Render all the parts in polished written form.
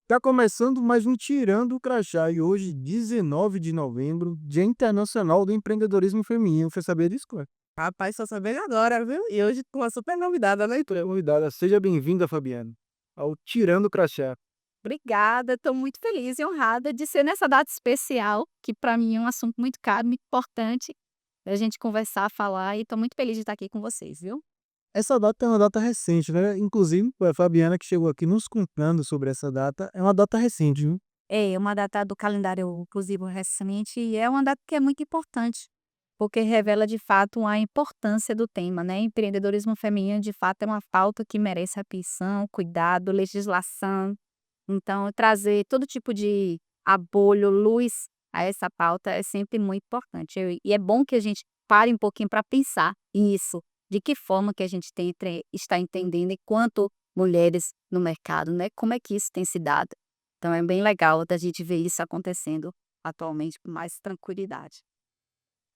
Tá começando mais um Tirando o Crachá e hoje, 19 de novembro, Dia Internacional do Empreendedorismo Feminino. Você sabia disso, Cleber? Rapaz, tô sabendo agora, viu? E hoje com uma super novidade, a leitura. Convidada, seja bem-vinda, Fabiana, ao Tirando o Crachá. Obrigada, estou muito feliz e honrada de ser nessa data especial, que para mim é um assunto muito caro, muito importante, da gente conversar, falar, e estou muito feliz de estar aqui com vocês, viu. Essa data é uma data recente, né? Inclusive, foi a Fabiana que chegou aqui nos contando sobre essa data. É uma data recente, viu? É uma data do calendário inclusive recente e é uma data que é muito importante, porque revela de fato a importância do tema, né. Empreendedorismo feminino de fato é uma pauta que merece atenção, cuidado, legislação. Então, trazer todo tipo de apoio, luz a essa pauta é sempre muito importante. E é bom que a gente pare um pouquinho para pensar nisso, de que forma que a gente está entendendo enquanto mulheres no mercado, né? Como é que isso tem se dado? Então, é bem legal da gente ver isso acontecendo atualmente com mais tranquilidade.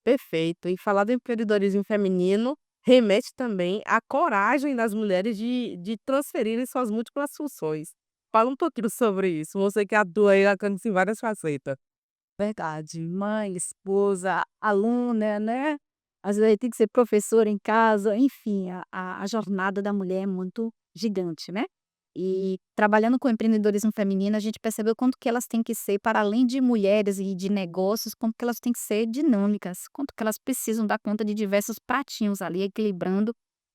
Perfeito. E falar do empreendedorismo feminino remete também à coragem das mulheres de transferirem suas múltiplas funções. Fala um pouquinho sobre isso, você que atua aí alcança em várias facetas. Verdade. Mãe, esposa, aluna, né. Às vezes tem que ser professora em casa, enfim, a jornada da mulher é muito gigante, né. E trabalhando com empreendedorismo feminino, a gente percebeu quanto que elas têm que ser, para além de mulheres e de negócios, como que elas têm que ser dinâmicas, quanto que elas precisam dar conta de diversos pratinhos ali, equilibrando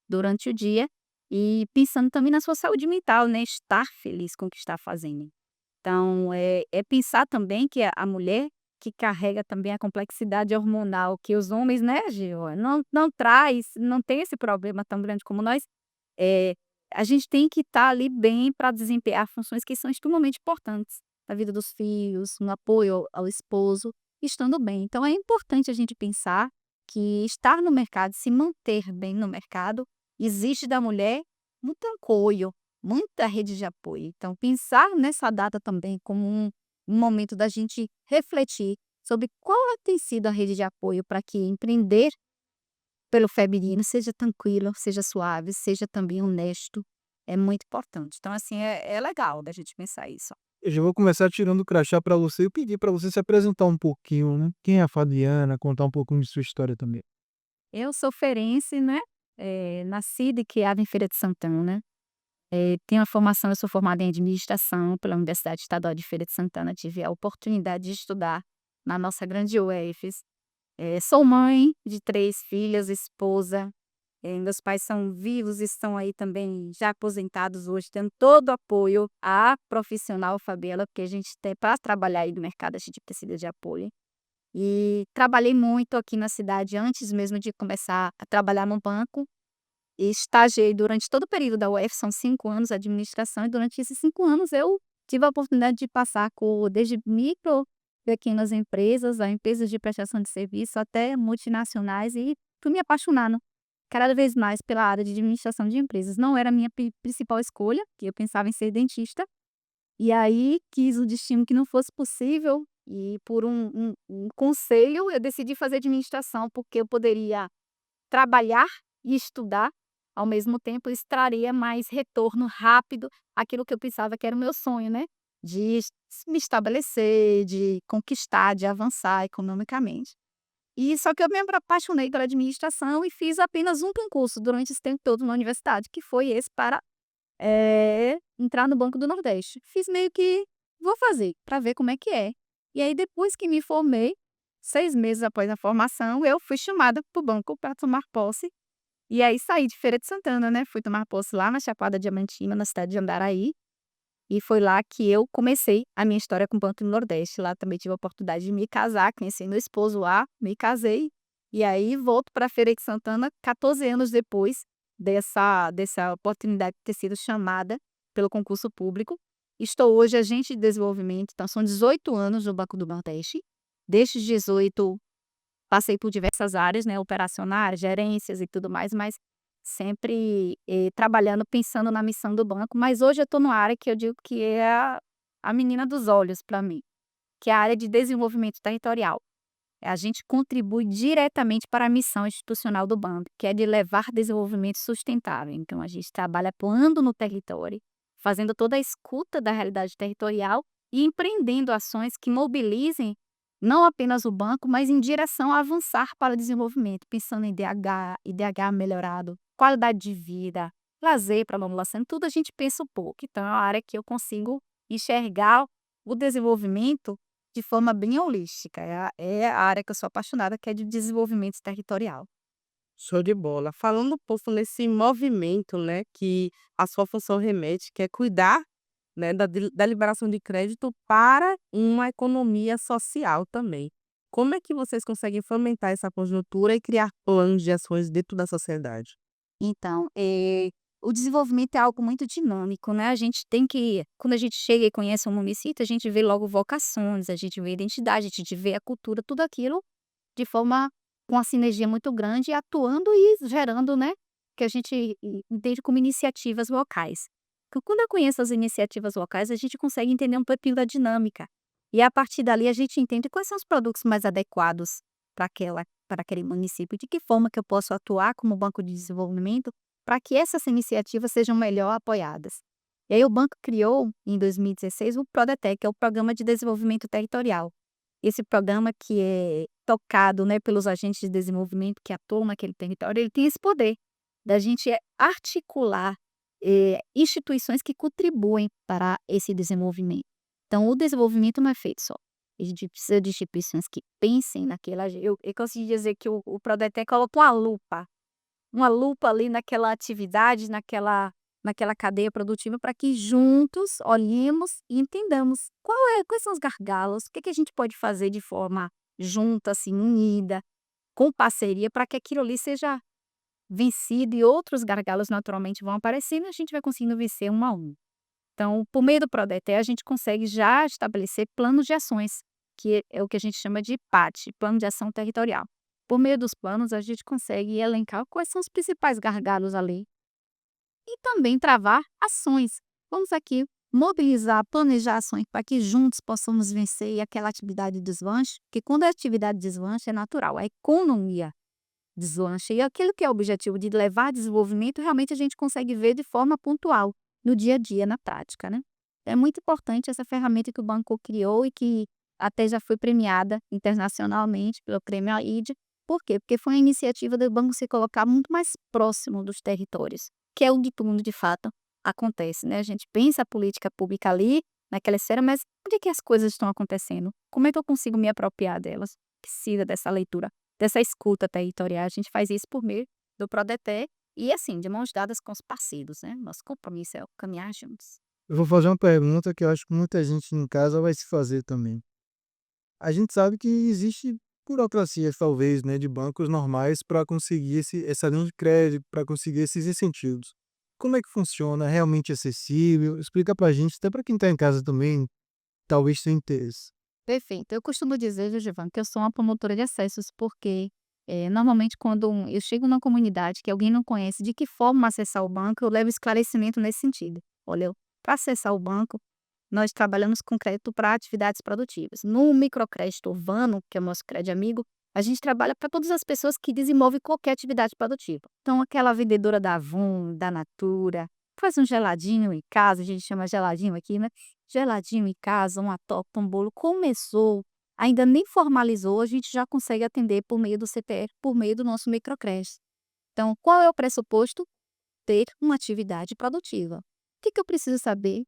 durante o dia e pensando também na sua saúde mental, né, estar feliz com o que está fazendo. Então, é pensar também que a mulher que carrega também a complexidade hormonal que os homens, né, Gil, não traz, não tem esse problema tão grande como nós, eh, a gente tem que estar ali bem para desempenhar funções que são extremamente importantes na vida dos filhos, no apoio ao esposo, estando bem. Então é importante a gente pensar que estar no mercado, se manter bem no mercado, exige da mulher muito apoio, muita rede de apoio. Então pensar nessa data também como um momento da gente refletir sobre qual tem sido a rede de apoio para que empreender pelo feminino seja tranquilo, seja suave, seja também honesto, é muito importante. Então, assim, é legal da gente pensar isso. Eu já vou começar tirando o crachá para você e pedir para você se apresentar um pouquinho, né? Quem é a Fabiana, contar um pouquinho de sua história também. Eu sou feirense, né, nascida e criada em Feira de Santana, tenho a formação, eu sou formada em administração pela Universidade Estadual de Feira de Santana, tive a oportunidade de estudar na nossa grande UFES. Sou mãe de 3 filhas, esposa. Meus pais são vivos, estão aí também já aposentados hoje, tendo todo o apoio à profissional Fabiola, porque a gente tem para trabalhar aí no mercado, a gente precisa de apoio. E trabalhei muito aqui na cidade antes mesmo de começar a trabalhar no banco, e estagiei durante todo o período da UF, são 5 anos a administração, e durante esses 5 anos eu tive a oportunidade de passar por desde micro, pequenas empresas, a empresas de prestação de serviço, até multinacionais, e fui me apaixonando cada vez mais pela área de administração de empresas. Não era a minha principal escolha, que eu pensava em ser dentista, e aí quis o destino que não fosse possível, e por um conselho eu decidi fazer administração, porque eu poderia trabalhar e estudar ao mesmo tempo, isso traria mais retorno rápido àquilo que eu pensava que era o meu sonho, né, de me estabelecer, de conquistar, de avançar economicamente. E só que eu me apaixonei pela administração e fiz apenas um concurso durante esse tempo todo na universidade, que foi esse para, entrar no Banco do Nordeste. Fiz meio que vou fazer, para ver como é que é. E aí depois que me formei, 6 meses após a formação, eu fui chamada para o banco para tomar posse, e aí saí de Feira de Santana, né, fui tomar posse lá na Chapada Diamantina, na cidade de Andaraí, e foi lá que eu comecei a minha história com o Banco do Nordeste. Lá também tive a oportunidade de me casar, conheci meu esposo lá, me casei, e aí volto para Feira de Santana 14 anos depois dessa oportunidade de ter sido chamada pelo concurso público. Estou hoje agente de desenvolvimento, então são 18 anos no Banco do Nordeste. Desses 18 passei por diversas áreas, né, operacionais, gerências e tudo mais, mas sempre, trabalhando, pensando na missão do banco. Mas hoje eu estou numa área que eu digo que é a menina dos olhos para mim, que é a área de desenvolvimento territorial. A gente contribui diretamente para a missão institucional do banco, que é de levar desenvolvimento sustentável. Então a gente trabalha atuando no território, fazendo toda a escuta da realidade territorial e empreendendo ações que mobilizem não apenas o banco, mas em direção a avançar para o desenvolvimento, pensando em IDH melhorado, qualidade de vida, lazer para a população, tudo a gente pensa um pouco. Então é uma área que eu consigo enxergar o desenvolvimento de forma bem holística. É a área que eu sou apaixonada, que é de desenvolvimento territorial. Show de bola. Falando um pouco nesse movimento, né, que a sua função remete, que é cuidar, né, da liberação de crédito para uma economia social também. Como é que vocês conseguem fomentar essa conjuntura e criar planos de ações dentro da sociedade? Então, o desenvolvimento é algo muito dinâmico, né, a gente tem que quando a gente chega e conhece um município, a gente vê logo vocações, a gente vê identidade, a gente vê a cultura, tudo aquilo de forma com uma sinergia muito grande, atuando e gerando, né, que a gente entende como iniciativas locais. Quando eu conheço as iniciativas locais, a gente consegue entender um pouquinho da dinâmica, e a partir dali a gente entende quais são os produtos mais adequados para aquele município, de que forma que eu posso atuar como banco de desenvolvimento para que essas iniciativas sejam melhor apoiadas. E aí o banco criou, em 2016, o Prodetec, que é o Programa de Desenvolvimento Territorial. Esse programa que é tocado, né, pelos agentes de desenvolvimento que atuam naquele território, ele tem esse poder da gente articular, instituições que contribuem para esse desenvolvimento. Então o desenvolvimento não é feito só. A gente precisa de instituições que pensem naquela eu consigo dizer que o Prodetec colocou uma lupa ali naquela atividade, naquela cadeia produtiva para que juntos olhemos e entendamos quais são os gargalos, o que que a gente pode fazer de forma junta, assim, unida, com parceria, para que aquilo ali seja vencido e outros gargalos naturalmente vão aparecendo e a gente vai conseguindo vencer um a um. Então, por meio do Prodete, a gente consegue já estabelecer planos de ações, que é o que a gente chama de PAT, Plano de Ação Territorial. Por meio dos planos, a gente consegue elencar quais são os principais gargalos ali e também travar ações. Vamos aqui mobilizar, planejar ações para que juntos possamos vencer aquela atividade deslanche, porque quando a atividade deslanche é natural, a economia deslancha. E aquilo que é o objetivo de levar a desenvolvimento, realmente a gente consegue ver de forma pontual, no dia a dia, na prática, né. É muito importante essa ferramenta que o banco criou e que até já foi premiada internacionalmente pelo prêmio AIDE. Por quê? Porque foi uma iniciativa do banco se colocar muito mais próximo dos territórios, que é onde tudo de fato acontece, né. A gente pensa a política pública ali, naquela esfera, mas onde é que as coisas estão acontecendo? Como é que eu consigo me apropriar delas? Precisa dessa leitura, dessa escuta territorial. A gente faz isso por meio do Prodete e, assim, de mãos dadas com os parceiros, né. Nosso compromisso é caminhar juntos. Eu vou fazer uma pergunta que eu acho que muita gente em casa vai se fazer também. A gente sabe que existe burocracias, talvez, né, de bancos normais para conseguir essa linha de crédito, para conseguir esses incentivos. Como é que funciona? É realmente acessível? Explica pra gente, até para quem está em casa também, talvez tenha interesse. Perfeito. Eu costumo dizer, Jujivan, que eu sou uma promotora de acessos, porque, normalmente quando eu chego numa comunidade que alguém não conhece de que forma acessar o banco, eu levo esclarecimento nesse sentido. Olha, para acessar o banco, nós trabalhamos com crédito para atividades produtivas. No microcrédito urbano, que é o nosso crédito amigo, a gente trabalha para todas as pessoas que desenvolvem qualquer atividade produtiva. Então, aquela vendedora da Avon, da Natura, faz um geladinho em casa, a gente chama geladinho aqui, né? Geladinho em casa, uma torta, um bolo, começou, ainda nem formalizou, a gente já consegue atender por meio do CPF, por meio do nosso microcrédito. Então, qual é o pressuposto? Ter uma atividade produtiva. O que que eu preciso saber?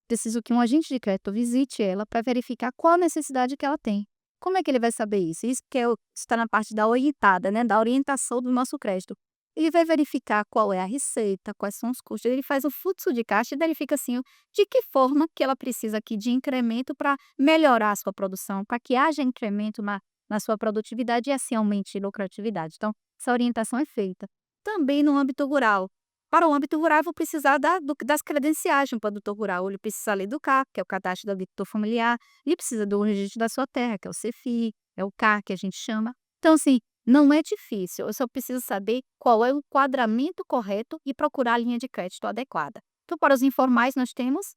Preciso que um agente de crédito visite ela para verificar qual a necessidade que ela tem. Como é que ele vai saber isso? Isso que está na parte da orientada, né, da orientação do nosso crédito. Ele vai verificar qual é a receita, quais são os custos, ele faz o fluxo de caixa e verifica assim de que forma que ela precisa aqui de incremento para melhorar a sua produção, para que haja incremento na sua produtividade e assim aumente a lucratividade. Então, essa orientação é feita. Também no âmbito rural. Para o âmbito rural, eu vou precisar das credenciais de um produtor rural. Ele precisa ali do CAP, que é o Cadastro do Agricultor Familiar, ele precisa do registro da sua terra, que é o CEFI, é o CAR, que a gente chama. Então, assim, não é difícil, eu só preciso saber qual é o enquadramento correto e procurar a linha de crédito adequada. Então, para os informais, nós temos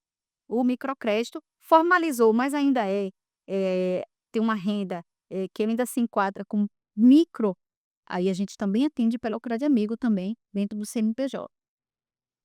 o microcrédito, formalizou, mas ainda tem uma renda que ainda se enquadra como micro, aí a gente também atende pelo Crédito Amigo também, dentro do CNPJ.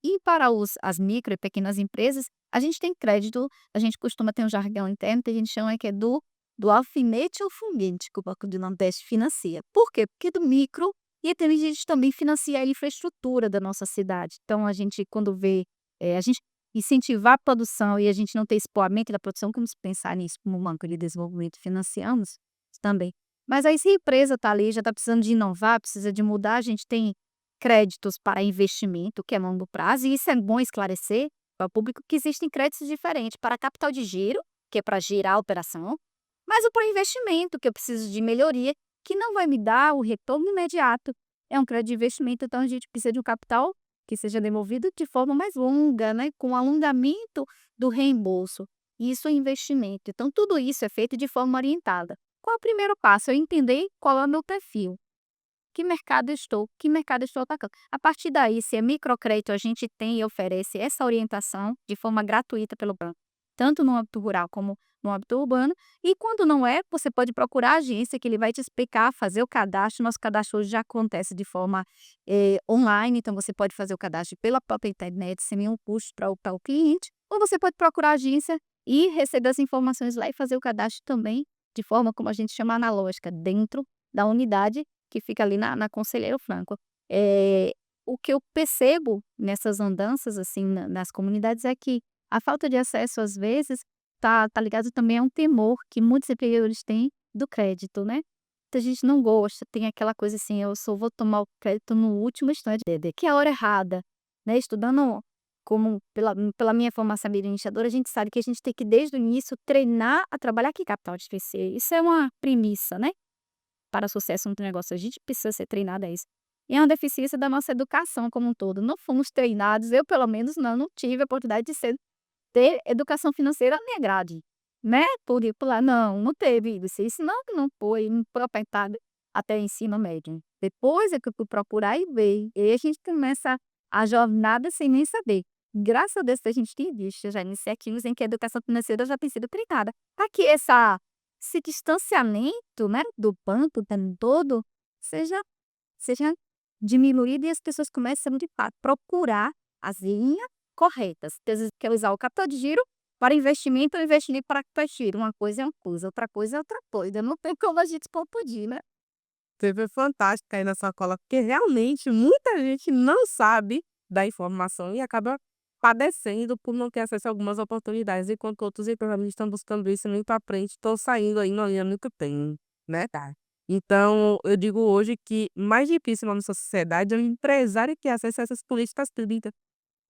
E para as micro e pequenas empresas, a gente tem crédito, a gente costuma ter um jargão interno que a gente chama que é do alfinete ao foguete, que o Banco do Nordeste financia. Por quê? Porque do micro, e a gente também financia a infraestrutura da nossa cidade. Então, a gente, quando vê, a gente incentivar a produção e a gente não ter escoamento da produção, como se pensar nisso como Banco de Desenvolvimento financiamos também. Mas aí, se a empresa está ali, já está precisando de inovar, precisa de mudar, a gente tem créditos para investimento, que é longo prazo, e isso é bom esclarecer para o público que existem créditos diferentes para capital de giro, que é para girar a operação, mas o para investimento, que eu preciso de melhoria, que não vai me dar o retorno imediato. É um crédito de investimento, então a gente precisa de um capital que seja devolvido de forma mais longa, né, com alongamento do reembolso. Isso é investimento. Então, tudo isso é feito de forma orientada. Qual é o primeiro passo? Eu entender qual é o meu perfil. Que mercado estou atacando. A partir daí, se é microcrédito, a gente tem e oferece essa orientação de forma gratuita pelo banco, tanto no âmbito rural como no âmbito urbano. E quando não é, você pode procurar a agência que ele vai te explicar, fazer o cadastro. Nosso cadastro hoje já acontece de forma online, então você pode fazer o cadastro pela própria internet, sem nenhum custo para o cliente. Ou você pode procurar a agência e receber as informações lá e fazer o cadastro também de forma, como a gente chama, analógica, dentro da unidade que fica ali na Conselheiro Franco. O que eu percebo nessas andanças, assim, nas comunidades é que a falta de acesso, às vezes, tá ligado também a um temor que muitos empreendedores têm do crédito, né. Muita gente não gosta, tem aquela coisa assim: "Eu só vou tomar o crédito no último instante, que é a hora errada", né. Estudando como pela minha formação administradora, a gente sabe que a gente tem que, desde o início, treinar a trabalhar que capital de PC. Isso é uma premissa, né, para sucesso no negócio, a gente precisa ser treinada a isso. E é uma deficiência da nossa educação como um todo, não fomos treinados, eu pelo menos não tive a oportunidade de ter educação financeira na minha grade, né, por lá não teve isso não que não foi proprietado até o ensino médio. Depois é que eu fui procurar e ver, e aí a gente começa a jornada sem nem saber. Graças a Deus que a gente tem visto já iniciativas em que a educação financeira já tem sido treinada. Aqui esse distanciamento, né, do banco o tempo todo seja diminuído e as pessoas começam, de fato, procurar as linhas corretas. Às vezes quer usar o capital de giro para investimento ou investimento para capital de giro. Uma coisa é uma coisa, outra coisa é outra coisa. Não tem como a gente confundir, né. Você foi fantástica aí na sua cola, porque realmente muita gente não sabe da informação e acaba padecendo por não ter acesso a algumas oportunidades, enquanto outros empresários estão buscando isso muito para frente, estão saindo aí no ano que tem, né. Tá. Então, eu digo hoje que mais difícil na nossa sociedade é o empresário ter acesso a essas políticas públicas,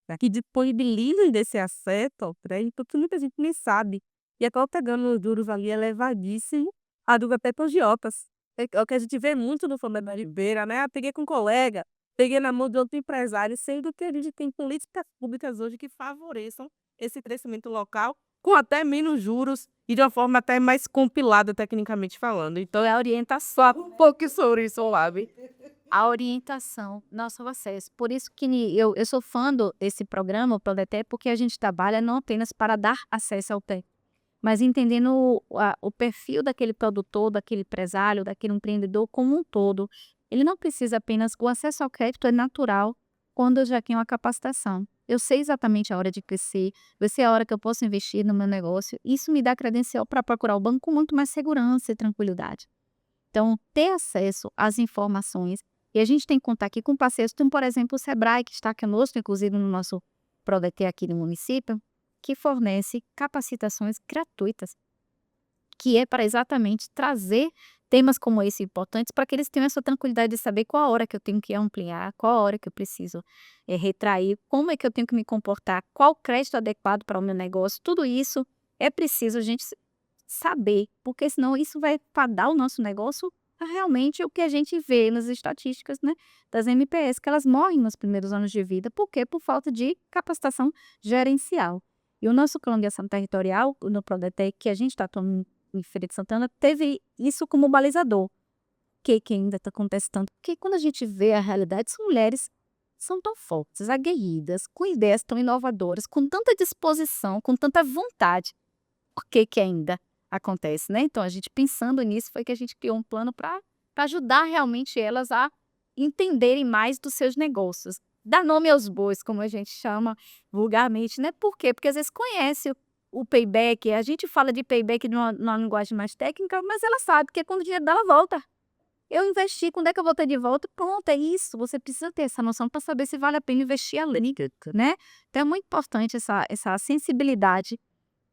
né, que disponibilizam desse acesso ao crédito, que muita gente nem sabe. E acaba pegando os juros ali elevadíssimo, a dúvida até para os agiotas. É o que a gente vê muito no Fomento da Ribeira, né: "Ah, peguei com um colega, peguei na mão de outro empresário", sendo que a gente tem políticas públicas hoje que favoreçam esse crescimento local, com até menos juros e de uma forma até mais compilada, tecnicamente falando. Então é a orientação um pouco sobre isso, sabe. A orientação, nosso acesso. Por isso que eu sou fã desse programa, o Prodete, porque a gente trabalha não apenas para dar acesso ao TEC, mas entendendo o perfil daquele produtor, daquele empresário, daquele empreendedor como um todo. Ele não precisa apenas, o acesso ao crédito é natural quando eu já tenho a capacitação. Eu sei exatamente a hora de crescer, eu sei a hora que eu posso investir no meu negócio. Isso me dá credencial para procurar o banco com muito mais segurança e tranquilidade. Então, ter acesso às informações, e a gente tem que contar aqui com parceiros, como por exemplo o Sebrae, que está conosco, inclusive no nosso Prodete aqui no município, que fornece capacitações gratuitas, que é para exatamente trazer temas como esse importantes para que eles tenham essa tranquilidade de saber qual a hora que eu tenho que ampliar, qual a hora que eu preciso retrair, como é que eu tenho que me comportar, qual o crédito adequado para o meu negócio. Tudo isso é preciso a gente saber, porque senão isso vai fadar o nosso negócio a realmente o que a gente vê nas estatísticas, né, das MPS, que elas morrem nos primeiros anos de vida. Por quê? Por falta de capacitação gerencial. E o nosso plano de ação territorial, no Prodete, que a gente está tomando em Feira de Santana, teve isso como balizador. Que ainda acontece tanto? Porque quando a gente vê a realidade, são mulheres são tão fortes, aguerridas, com ideias tão inovadoras, com tanta disposição, com tanta vontade. Por que ainda acontece, né? Então, a gente pensando nisso, foi que a gente criou um plano para ajudar realmente elas a entenderem mais dos seus negócios. dar nome aos bois, como a gente chama vulgarmente, né. Por quê? Porque às vezes conhece o payback, a gente fala de payback numa linguagem mais técnica, mas ela sabe que é quando o dinheiro dela volta. Eu investi, quando é que eu vou ter de volta? Pronto, é isso, você precisa ter essa noção para saber se vale a pena investir ali, né. Então é muito importante essa sensibilidade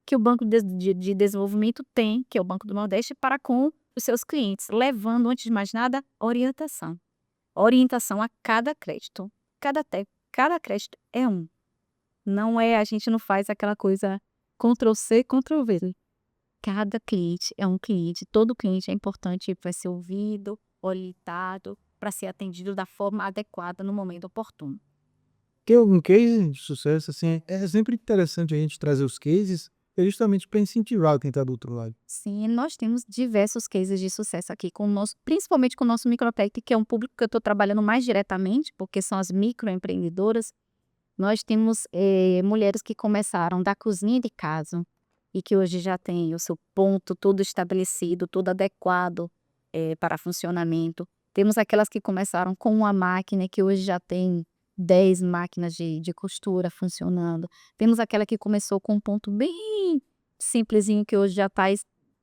que o Banco de Desenvolvimento tem, que é o Banco do Nordeste, para com os seus clientes, levando, antes de mais nada, orientação. Orientação a cada crédito. Cada crédito é um. Não é, a gente não faz aquela coisa Ctrl C, Ctrl V. Cada cliente é um cliente, todo cliente é importante para ser ouvido, orientado, para ser atendido da forma adequada no momento oportuno. Porque um case de sucesso, assim, é sempre interessante a gente trazer os cases, é justamente para incentivar quem está do outro lado. Sim, nós temos diversos cases de sucesso aqui com o nosso, principalmente com o nosso micropec, que é um público que eu estou trabalhando mais diretamente, porque são as microempreendedoras. Nós temos mulheres que começaram da cozinha de casa e que hoje já têm o seu ponto todo estabelecido, todo adequado para funcionamento. Temos aquelas que começaram com uma máquina que hoje já tem 10 máquinas de costura funcionando. Temos aquela que começou com um ponto bem simplesinho que hoje já está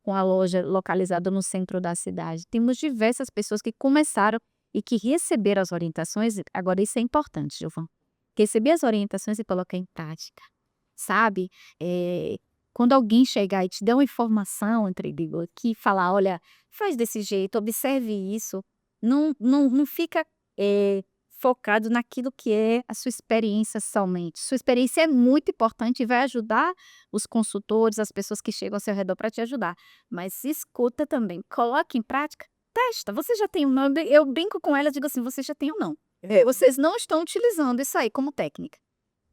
com a loja localizada no centro da cidade. Temos diversas pessoas que começaram e que receberam as orientações. Agora, isso é importante, Gilvan. Receber as orientações e colocar em prática, sabe? Quando alguém chegar e te der uma informação, empreendedor, que falar, olha, faz desse jeito, observe isso, não fica focado naquilo que é a sua experiência somente. Sua experiência é muito importante e vai ajudar os consultores, as pessoas que chegam ao seu redor para te ajudar. Mas escuta também, coloque em prática, testa. Você já tem um nome? Eu brinco com elas, digo assim, você já tem um não. Vocês não estão utilizando isso aí como técnica.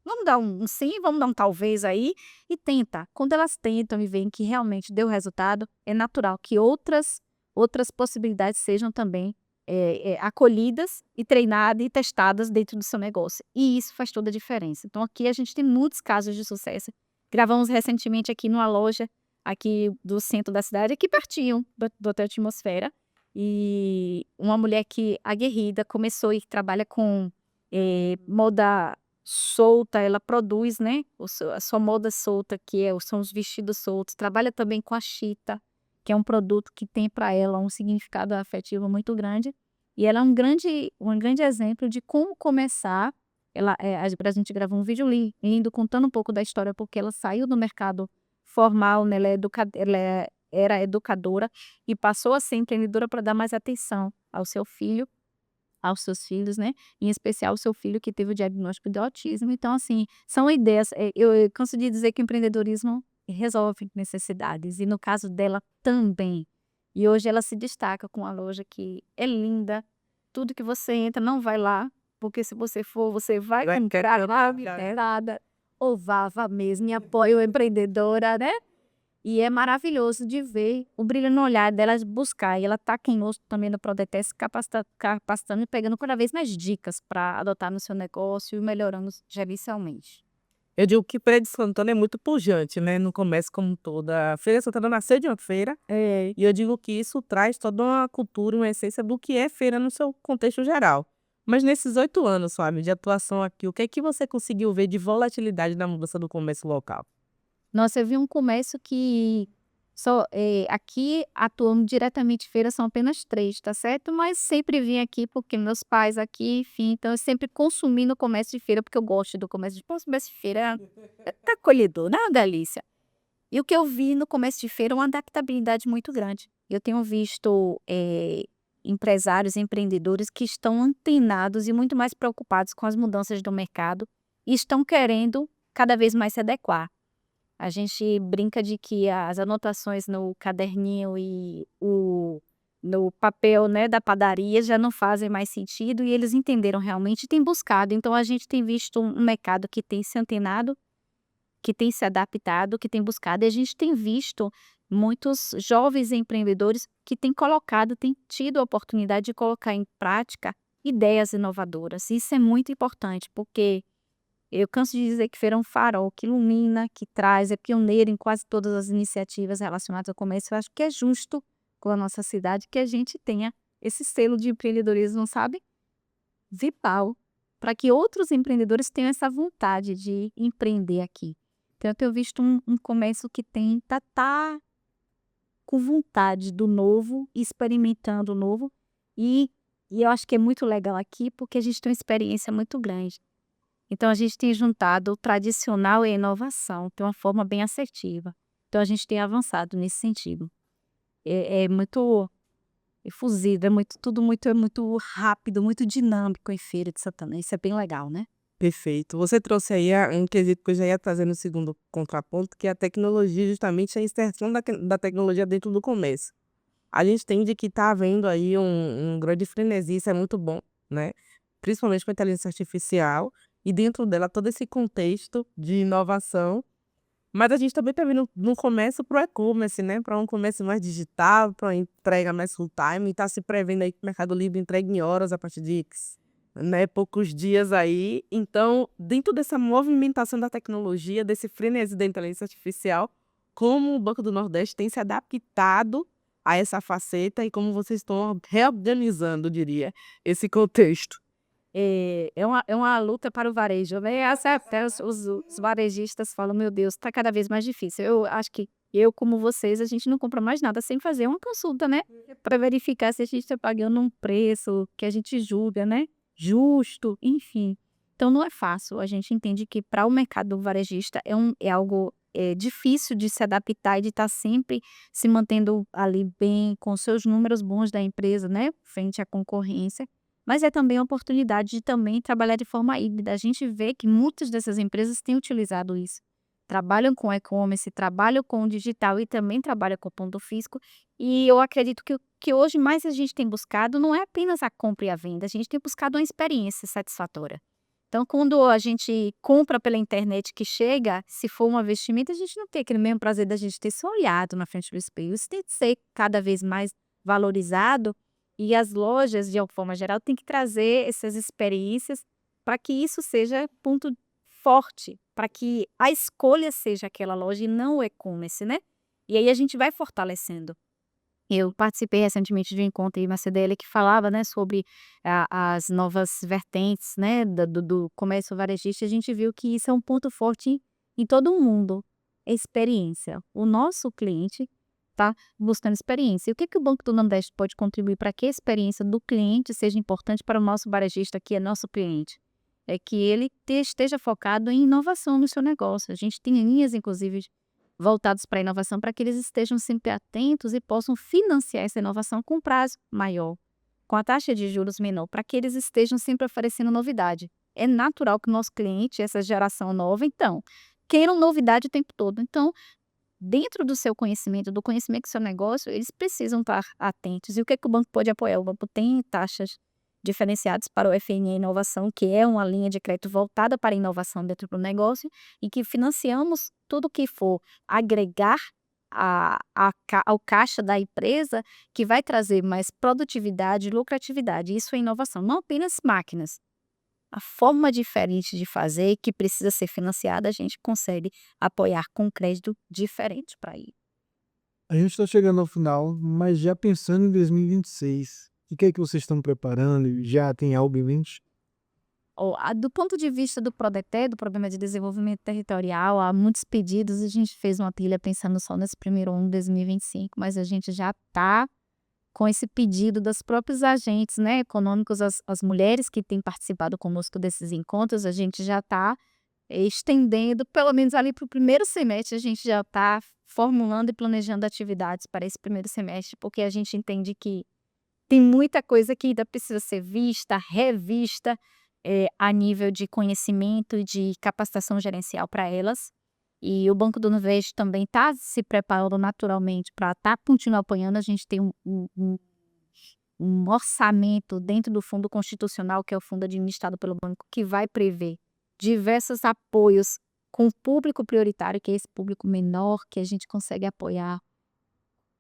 Vamos dar um sim, vamos dar um talvez aí e tenta. Quando elas tentam e veem que realmente deu resultado, é natural que outras possibilidades sejam também acolhidas e treinadas e testadas dentro do seu negócio. E isso faz toda a diferença. Então aqui a gente tem muitos casos de sucesso. Gravamos recentemente aqui numa loja aqui do centro da cidade, aqui pertinho do Hotel Atmosfera. E uma mulher que aguerrida começou e trabalha com moda solta, ela produz, né, a sua moda solta, são os vestidos soltos, trabalha também com a chita, que é um produto que tem para ela um significado afetivo muito grande, e ela é um grande exemplo de como começar. A gente gravou um vídeo lindo, contando um pouco da história, porque ela saiu do mercado formal, né, era educadora e passou a ser empreendedora para dar mais atenção ao seu filho, aos seus filhos, né, em especial o seu filho que teve o diagnóstico de autismo. Então, assim, são ideias, eu canso de dizer que o empreendedorismo resolve necessidades, e no caso dela também. E hoje ela se destaca com a loja que é linda, tudo que você entra não vai lá, porque se você for, você vai comprar lá, nada, ou vá mesmo e apoie o empreendedora, né. E é maravilhoso de ver o brilho no olhar dela de buscar. E ela tá conosco também no Prodetec, se capacitando e pegando cada vez mais dicas para adotar no seu negócio e melhorando gerencialmente. Eu digo que Feira de Santana é muito pujante, né, no comércio como um todo. A Feira de Santana nasceu de uma feira, e eu digo que isso traz toda uma cultura, uma essência do que é feira no seu contexto geral. Mas nesses 8 anos, Fábio, de atuação aqui, o que é que você conseguiu ver de volatilidade na mudança do comércio local? Nossa, eu vi um comércio que aqui atuando diretamente feira são apenas 3, tá certo? Mas sempre vim aqui porque meus pais aqui, enfim, então eu sempre consumi no comércio de feira, porque eu gosto do comércio de feira. O comércio de feira tá acolhedor, né, uma delícia. E o que eu vi no comércio de feira é uma adaptabilidade muito grande. Eu tenho visto empresários, empreendedores que estão antenados e muito mais preocupados com as mudanças do mercado e estão querendo cada vez mais se adequar. A gente brinca de que as anotações no caderninho e no papel, né, da padaria já não fazem mais sentido, e eles entenderam realmente e têm buscado. Então a gente tem visto um mercado que tem se antenado, que tem se adaptado, que tem buscado, e a gente tem visto muitos jovens empreendedores que têm tido a oportunidade de colocar em prática ideias inovadoras. Isso é muito importante, porque eu canso de dizer que feira é um farol que ilumina, que traz, é pioneiro em quase todas as iniciativas relacionadas ao comércio. Eu acho que é justo com a nossa cidade que a gente tenha esse selo de empreendedorismo, sabe? Vipal. para que outros empreendedores tenham essa vontade de empreender aqui. Então eu tenho visto um comércio que tá com vontade do novo, experimentando o novo, e eu acho que é muito legal aqui, porque a gente tem uma experiência muito grande. Então a gente tem juntado o tradicional e a inovação de uma forma bem assertiva. Então a gente tem avançado nesse sentido. É muito efusivo, é muito rápido, muito dinâmico em Feira de Santana. Isso é bem legal, né? Perfeito. Você trouxe aí um quesito que eu já ia trazer no segundo contraponto, que é a tecnologia, justamente a inserção da tecnologia dentro do comércio. A gente entende que está havendo aí um grande frenesi, isso é muito bom, né? Principalmente com a inteligência artificial, e dentro dela todo esse contexto de inovação. Mas a gente também está vendo no comércio para o e-commerce, né? Para um comércio mais digital, para entrega mais full time, e está se prevendo aí que o Mercado Livre entrega em horas a partir de né, poucos dias aí. Então, dentro dessa movimentação da tecnologia, desse frenesi da inteligência artificial, como o Banco do Nordeste tem se adaptado a essa faceta e como vocês estão reorganizando, diria, esse contexto. É uma luta para o varejo, né? Até os varejistas falam, meu Deus, está cada vez mais difícil. Eu acho que eu, como vocês, a gente não compra mais nada sem fazer uma consulta, né? Para verificar se a gente está pagando um preço que a gente julga, né? Justo, enfim. Então não é fácil. A gente entende que para o mercado varejista é algo difícil de se adaptar e de estar sempre se mantendo ali bem com os seus números bons da empresa, né? Frente à concorrência. Mas é também uma oportunidade de também trabalhar de forma híbrida. A gente vê que muitas dessas empresas têm utilizado isso. Trabalham com e-commerce, trabalham com o digital e também trabalham com o ponto físico. E eu acredito que hoje mais a gente tem buscado não é apenas a compra e a venda, a gente tem buscado uma experiência satisfatória. Então, quando a gente compra pela internet que chega, se for uma vestimenta, a gente não tem aquele mesmo prazer da gente ter se olhado na frente do espelho. Isso tem que ser cada vez mais valorizado e as lojas, de uma forma geral, têm que trazer essas experiências para que isso seja ponto forte, para que a escolha seja aquela loja e não o e-commerce, né? E aí a gente vai fortalecendo. Eu participei recentemente de um encontro em uma CDL que falava, né, sobre as novas vertentes, né, do comércio varejista. A gente viu que isso é um ponto forte em todo o mundo, é experiência. O nosso cliente está buscando experiência. E o que o Banco do Nordeste pode contribuir para que a experiência do cliente seja importante para o nosso varejista, que é nosso cliente? É que ele esteja focado em inovação no seu negócio. A gente tem linhas, inclusive, voltados para a inovação, para que eles estejam sempre atentos e possam financiar essa inovação com prazo maior, com a taxa de juros menor, para que eles estejam sempre oferecendo novidade. É natural que o nosso cliente, essa geração nova, então, queiram novidade o tempo todo. Então, dentro do seu conhecimento, do conhecimento do seu negócio, eles precisam estar atentos. E o que o banco pode apoiar? O banco tem taxas diferenciadas para o FNE Inovação, que é uma linha de crédito voltada para a inovação dentro do negócio, e que financiamos tudo que for agregar ao caixa da empresa, que vai trazer mais produtividade e lucratividade. Isso é inovação, não apenas máquinas. A forma diferente de fazer, que precisa ser financiada, a gente consegue apoiar com crédito diferente para ir. A gente está chegando ao final, mas já pensando em 2026, o que é que vocês estão preparando? Já tem algo em mente? Do ponto de vista do PRODETER, do Programa de Desenvolvimento Territorial, há muitos pedidos. A gente fez uma trilha pensando só nesse primeiro ano de 2025, mas a gente já está com esse pedido dos próprios agentes, né, econômicos, as mulheres que têm participado conosco desses encontros. A gente já está estendendo, pelo menos ali para o primeiro semestre, a gente já está formulando e planejando atividades para esse primeiro semestre, porque a gente entende que tem muita coisa que ainda precisa ser vista, revista, a nível de conhecimento e de capacitação gerencial para elas. E o Banco do Nordeste também está se preparando naturalmente para continuar apoiando. A gente tem um orçamento dentro do Fundo Constitucional, que é o fundo administrado pelo banco, que vai prever diversos apoios com o público prioritário, que é esse público menor, que a gente consegue apoiar,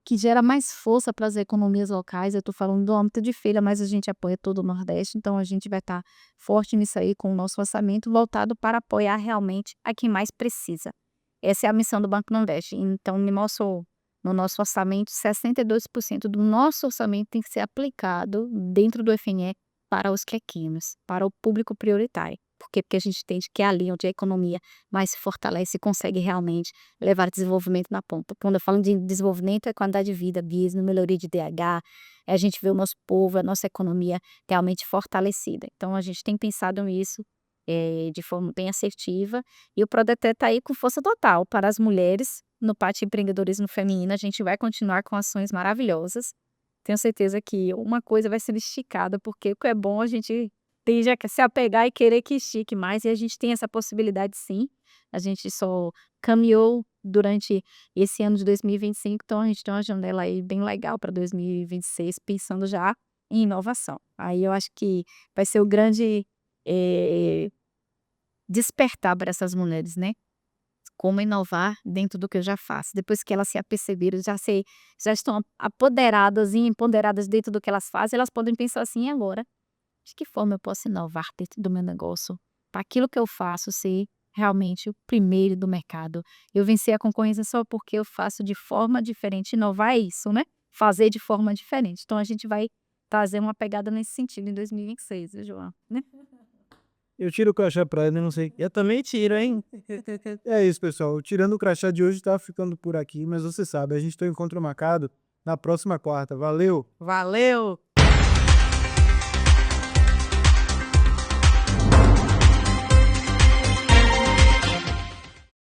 que gera mais força para as economias locais. Eu estou falando do âmbito de Feira, mas a gente apoia todo o Nordeste, então a gente vai estar forte nisso aí com o nosso orçamento voltado para apoiar realmente a quem mais precisa. Essa é a missão do Banco Nordeste. Então, no nosso orçamento, 62% do nosso orçamento tem que ser aplicado dentro do FNE para os pequenos, para o público prioritário. Por quê? Porque a gente entende que é ali onde a economia mais se fortalece e consegue realmente levar desenvolvimento na ponta. Quando eu falo de desenvolvimento, é qualidade de vida mesmo, melhoria de DH, é a gente ver o nosso povo, a nossa economia realmente fortalecida. Então a gente tem pensado nisso de forma bem assertiva, e o Prodete está aí com força total para as mulheres. No Pátio Empreendedorismo Feminino, a gente vai continuar com ações maravilhosas. Tenho certeza que uma coisa vai ser esticada, porque o que é bom a gente tende a se apegar e querer que estique mais, e a gente tem essa possibilidade sim. A gente só caminhou durante esse ano de 2025, então a gente tem uma janela aí bem legal para 2026, pensando já em inovação. Aí eu acho que vai ser o grande despertar para essas mulheres, né? Como inovar dentro do que eu já faço. Depois que elas se aperceberam, já estão apoderadas e empoderadas dentro do que elas fazem, elas podem pensar assim: "E agora? De que forma eu posso inovar dentro do meu negócio? Para aquilo que eu faço ser realmente o primeiro do mercado. Eu vencer a concorrência só porque eu faço de forma diferente". Inovar é isso, né? Fazer de forma diferente. Então a gente vai trazer uma pegada nesse sentido em 2026, viu, João? Né? Eu tiro o crachá pra ela e não sei. Eu também tiro, hein? É isso, pessoal. Tirando o crachá de hoje, tá ficando por aqui, mas você sabe, a gente tem um encontro marcado na próxima quarta. Valeu! Valeu!